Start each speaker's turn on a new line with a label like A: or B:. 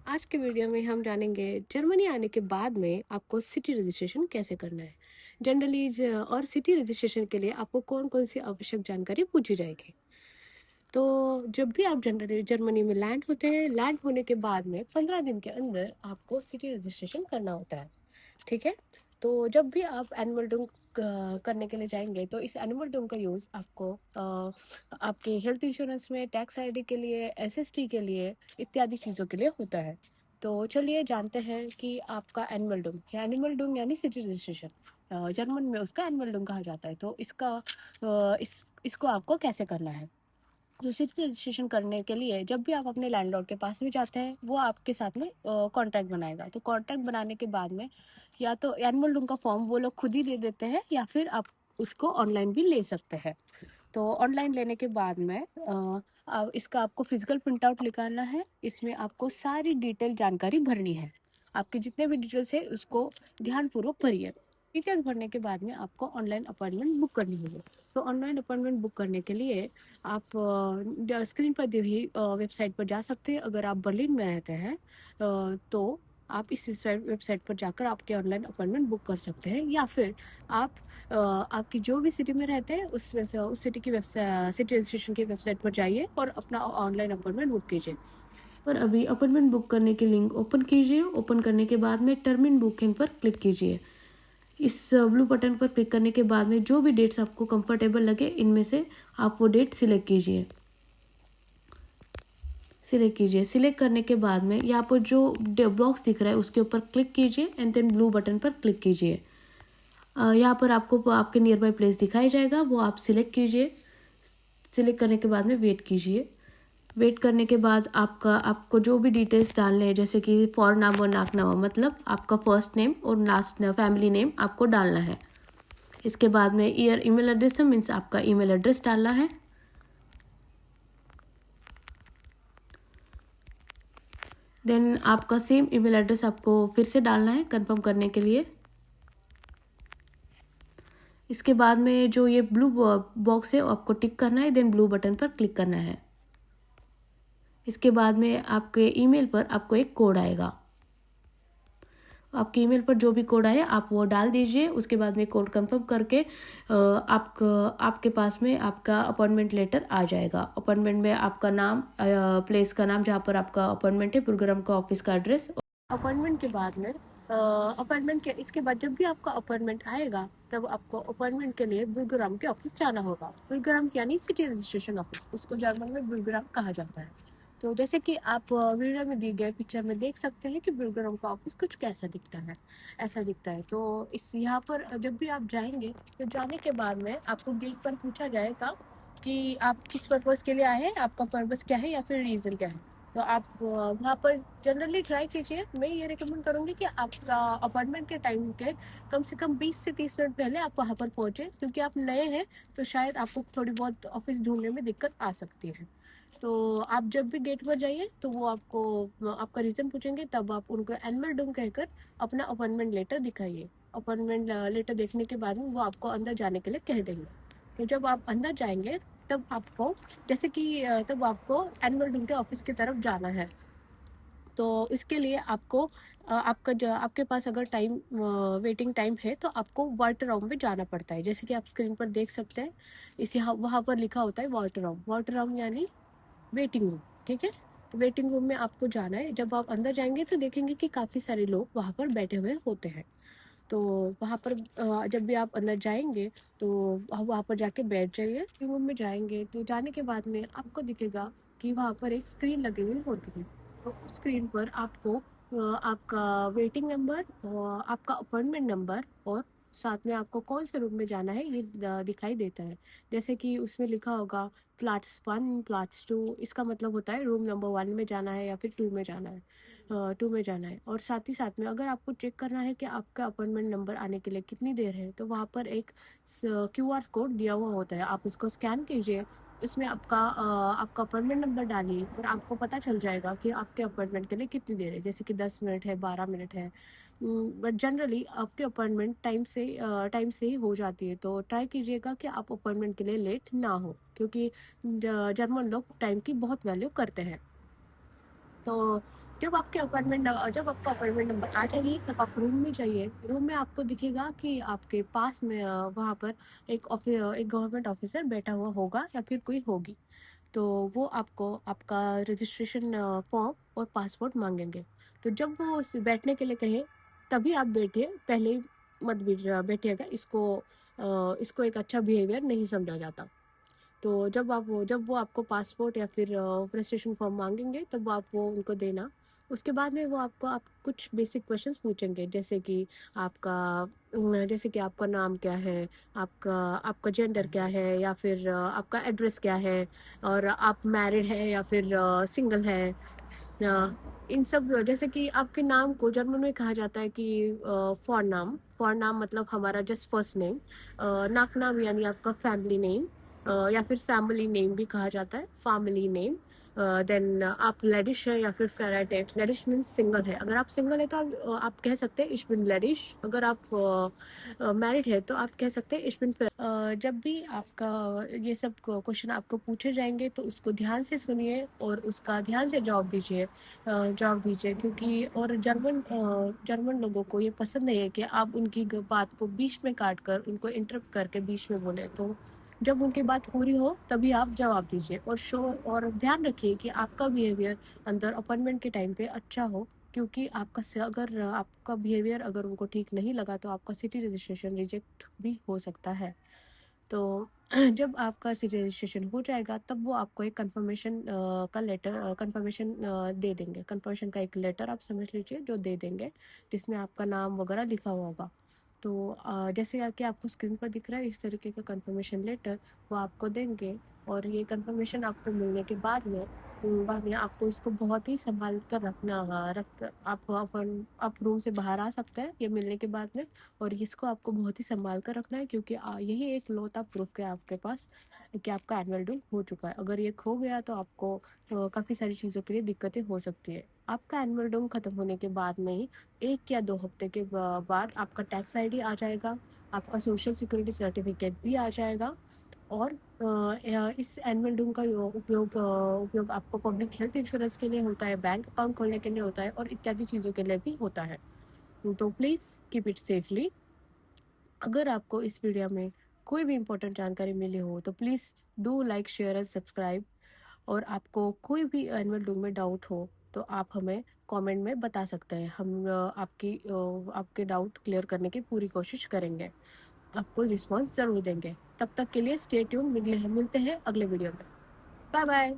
A: आज के वीडियो में हम जानेंगे जर्मनी आने के बाद में आपको सिटी रजिस्ट्रेशन कैसे करना है। जनरली और सिटी रजिस्ट्रेशन के लिए आपको कौन कौन सी आवश्यक जानकारी पूछी जाएगी। तो जब भी आप जनरली जर्मनी में लैंड होते हैं, लैंड होने के बाद में 15 दिन के अंदर आपको सिटी रजिस्ट्रेशन करना होता है। ठीक है। तो जब भी आप एनुअल डूम करने के लिए जाएंगे तो इस एनुअल डूम का यूज़ आपको आपके हेल्थ इंश्योरेंस में, टैक्स आईडी के लिए, एसएसटी के लिए, इत्यादि चीज़ों के लिए होता है। तो चलिए जानते हैं कि आपका एनुअल डूम यानी सिटी रजिस्ट्रेशन, जर्मन में उसका एनुअल डूम कहा जाता है। तो इसको आपको कैसे करना है। तो सिटी रजिस्ट्रेशन करने के लिए जब भी आप अपने लैंडलॉर्ड के पास भी जाते हैं, वो आपके साथ में कॉन्ट्रैक्ट बनाएगा। तो कॉन्ट्रैक्ट बनाने के बाद में या तो एनुअल डूम का फॉर्म वो लोग खुद ही दे देते हैं, या फिर आप उसको ऑनलाइन भी ले सकते हैं। तो ऑनलाइन लेने के बाद में इसका आपको फिजिकल प्रिंट आउट निकालना है। इसमें आपको सारी डिटेल जानकारी भरनी है। आपके जितने भी डिटेल्स है उसको ध्यानपूर्वक भरिए। डिटेल्स भरने के बाद में आपको ऑनलाइन अपॉइंटमेंट बुक करनी होगी। तो ऑनलाइन अपॉइंटमेंट बुक करने के लिए आप स्क्रीन पर दी हुई वेबसाइट पर जा सकते हैं। अगर आप बर्लिन में रहते हैं तो आप इस वेबसाइट पर जाकर आपके ऑनलाइन अपॉइंटमेंट बुक कर सकते हैं, या फिर आप आपकी जो भी सिटी में रहते हैं उस सिटी की वेबसाइट, सिटी रजिस्ट्रेशन की वेबसाइट पर जाइए और अपना ऑनलाइन अपॉइंटमेंट बुक कीजिए। और अभी अपॉइंटमेंट बुक करने की लिंक ओपन कीजिए। ओपन करने के बाद में टर्मिन बुकिंग पर क्लिक कीजिए। इस ब्लू बटन पर क्लिक करने के बाद में जो भी डेट्स आपको कंफर्टेबल लगे इनमें से आप वो डेट सिलेक्ट कीजिए। सिलेक्ट करने के बाद में यहाँ पर जो बॉक्स दिख रहा है उसके ऊपर क्लिक कीजिए एंड देन ब्लू बटन पर क्लिक कीजिए। यहाँ पर आपको आपके नियर बाई प्लेस दिखाई जाएगा, वो आप सिलेक्ट कीजिए। सिलेक्ट करने के बाद में वेट कीजिए। वेट करने के बाद आपको जो भी डिटेल्स डालने हैं, जैसे कि फॉर नाम और नाक नामा, मतलब आपका फर्स्ट नेम और लास्ट फैमिली नेम आपको डालना है। इसके बाद में ईमेल एड्रेस है, मीन्स आपका ईमेल एड्रेस डालना है। देन आपका सेम ईमेल एड्रेस आपको फिर से डालना है कंफर्म करने के लिए। इसके बाद में जो ये ब्लू बॉक्स है वो आपको टिक करना है, देन ब्लू बटन पर क्लिक करना है। इसके बाद में आपके ईमेल पर आपको एक कोड आएगा। आपके ईमेल पर जो भी कोड आए आप वो डाल दीजिए। उसके बाद में कोड कंफर्म करके आपके पास में आपका अपॉइंटमेंट लेटर आ जाएगा। अपॉइंटमेंट में आपका नाम, प्लेस का नाम जहाँ पर आपका अपॉइंटमेंट है, प्रोग्राम का ऑफिस का एड्रेस। अपॉइंटमेंट के बाद में अपॉइंटमेंट के इसके बाद जब भी आपका अपॉइंटमेंट आएगा तब आपको अपॉइंटमेंट के लिए बुलगराम के ऑफिस जाना होगा। बुलगराम यानी सिटी रजिस्ट्रेशन ऑफिस, उसको जर्मन में बुलगराम कहा जाता है। तो जैसे कि आप वीडियो में दी गए पिक्चर में देख सकते हैं कि बुलगराम का ऑफिस कुछ कैसा दिखता है, ऐसा दिखता है। तो इस यहाँ पर जब भी आप जाएंगे तो जाने के बाद में आपको गेट पर पूछा जाएगा कि आप किस पर्पज़ के लिए आए हैं, आपका पर्पज़ क्या है या फिर रीज़न क्या है। तो आप वहाँ पर जनरली ट्राई कीजिए। मैं ये रिकमेंड करूँगी कि आपका अपॉइंटमेंट के टाइम के कम से कम 20 से 30 मिनट पहले आप वहाँ पर पहुँचे, क्योंकि आप नए हैं तो शायद आपको थोड़ी बहुत ऑफिस ढूंढने में दिक्कत आ सकती है। तो आप जब भी गेट पर जाइए तो वो आपको आपका रीज़न पूछेंगे, तब आप उनको एनुअल डूम कहकर अपना अपॉइंटमेंट लेटर दिखाइए। अपॉइंटमेंट लेटर देखने के बाद में वो आपको अंदर जाने के लिए कह देंगे। तो जब आप अंदर जाएंगे तब आपको जैसे कि तब आपको एनुअल डूम के ऑफिस की तरफ जाना है। तो इसके लिए आपको आपके पास अगर वेटिंग टाइम है तो आपको वाटर रूम में जाना पड़ता है। जैसे कि आप स्क्रीन पर देख सकते हैं, इस यहाँ वहाँ पर लिखा होता है वाटर रूम यानी वेटिंग रूम। ठीक है। तो वेटिंग रूम में आपको जाना है। जब आप अंदर जाएंगे तो देखेंगे कि काफ़ी सारे लोग वहाँ पर बैठे हुए होते हैं। तो वहाँ पर जब भी आप अंदर जाएंगे तो वहाँ पर जाके बैठ जाइए। वेटिंग रूम में जाएंगे तो जाने के बाद में आपको दिखेगा कि वहाँ पर एक स्क्रीन लगी हुई होती है। तो उस स्क्रीन पर आपको आपका वेटिंग नंबर, आपका अपॉइंटमेंट नंबर और साथ में आपको कौन से रूम में जाना है ये दिखाई देता है। जैसे कि उसमें लिखा होगा फ्लैट्स 1, फ्लैट्स 2, इसका मतलब होता है रूम नंबर 1 में जाना है या फिर 2 में जाना है। 2 में जाना है। और साथ ही साथ में अगर आपको चेक करना है कि आपका अपॉइंटमेंट नंबर आने के लिए कितनी देर है, तो वहाँ पर एक क्यूआर कोड दिया हुआ होता है, आप उसको स्कैन कीजिए। इसमें आपका अपॉइंटमेंट नंबर डालिए और आपको पता चल जाएगा कि आपके अपॉइंटमेंट के लिए कितनी देर है, जैसे कि 10 मिनट है, 12 मिनट है। बट जनरली आपके अपॉइंटमेंट टाइम से ही हो जाती है। तो ट्राई कीजिएगा कि आप अपॉइंटमेंट के लिए लेट ना हो, क्योंकि जर्मन लोग टाइम की बहुत वैल्यू करते हैं। तो जब आपका अपॉइंटमेंट नंबर आ जाएगी तब आप रूम में जाइए। रूम में आपको दिखेगा कि आपके पास में वहाँ पर एक गवर्नमेंट ऑफिसर बैठा हुआ होगा या फिर कोई होगी। तो वो आपको आपका रजिस्ट्रेशन फॉर्म और पासपोर्ट मांगेंगे। तो जब वो बैठने के लिए कहे तभी आप बैठिए, पहले ही मत बैठिएगा। इसको एक अच्छा बिहेवियर नहीं समझा जाता। तो जब वो आपको पासपोर्ट या फिर रजिस्ट्रेशन फॉर्म मांगेंगे तब आप वो उनको देना। उसके बाद में वो आप कुछ बेसिक क्वेश्चंस पूछेंगे, जैसे कि आपका नाम क्या है, आपका आपका जेंडर क्या है, या फिर आपका एड्रेस क्या है, और आप मैरिड है या फिर सिंगल है। इन सब, जैसे कि आपके नाम को जर्मन में कहा जाता है कि फॉर नाम मतलब हमारा जस्ट फर्स्ट नेम। नाक नाम यानी आपका फैमिली नेम, या फिर फैमिली नेम भी कहा जाता है, फैमिली नेम। देन आप लेडिश है या फिर फेराइट। लेडिश मीन्स सिंगल है। अगर आप सिंगल है तो आप कह सकते हैं इश बिन लेडिश। अगर आप मैरिड है तो आप कह सकते हैं इश बिन। जब भी आपका ये सब क्वेश्चन आपको पूछे जाएंगे तो उसको ध्यान से सुनिए और उसका ध्यान से जवाब दीजिए, क्योंकि और जर्मन लोगों को ये पसंद नहीं है कि आप उनकी बात को बीच में काट कर उनको इंटरप्ट करके बीच में बोले। तो जब उनकी बात पूरी हो तभी आप जवाब दीजिए, और ध्यान रखिए कि आपका बिहेवियर अंदर अपॉइंटमेंट के टाइम पे अच्छा हो, क्योंकि अगर आपका बिहेवियर अगर उनको ठीक नहीं लगा तो आपका सिटी रजिस्ट्रेशन रिजेक्ट भी हो सकता है। तो जब आपका सिटी रजिस्ट्रेशन हो जाएगा तब वो आपको एक कंफर्मेशन दे देंगे। कंफर्मेशन का एक लेटर आप समझ लीजिए जो दे देंगे, जिसमें आपका नाम वगैरह लिखा हुआ होगा। तो जैसे कि आपको स्क्रीन पर दिख रहा है, इस तरीके का कंफर्मेशन लेटर वो आपको देंगे। और ये कंफर्मेशन आपको मिलने के बाद में आपको इसको बहुत ही संभाल कर रखना होगा। आप रूम से बाहर आ सकते हैं ये मिलने के बाद में, और इसको आपको बहुत ही संभाल कर रखना है, क्योंकि यही एक लौता प्रूफ है आपके पास कि आपका एनुअल ड्यू हो चुका है। अगर ये खो गया तो आपको काफ़ी सारी चीज़ों के लिए दिक्कतें हो सकती है। आपका एनुअल ड्यू खत्म होने के बाद में ही 1 या 2 हफ्ते के बाद आपका टैक्स आईडी आ जाएगा, आपका सोशल सिक्योरिटी सर्टिफिकेट भी आ जाएगा। और इस एनुअल ड्यू का उपयोग आपको पब्लिक हेल्थ इंश्योरेंस के लिए होता है, बैंक अकाउंट खोलने के लिए होता है, और इत्यादि चीज़ों के लिए भी होता है। तो प्लीज़ कीप इट सेफली। अगर आपको इस वीडियो में कोई भी इम्पोर्टेंट जानकारी मिली हो तो please do like share and subscribe. और आपको कोई भी एनुअल ड्यू में डाउट हो तो आप हमें कमेंट में बता सकते हैं। हम आपके डाउट क्लियर करने की पूरी कोशिश करेंगे, आपको रिस्पॉन्स ज़रूर देंगे। तब तक के लिए स्टे ट्यून। मिलते हैं अगले वीडियो में। Bye bye.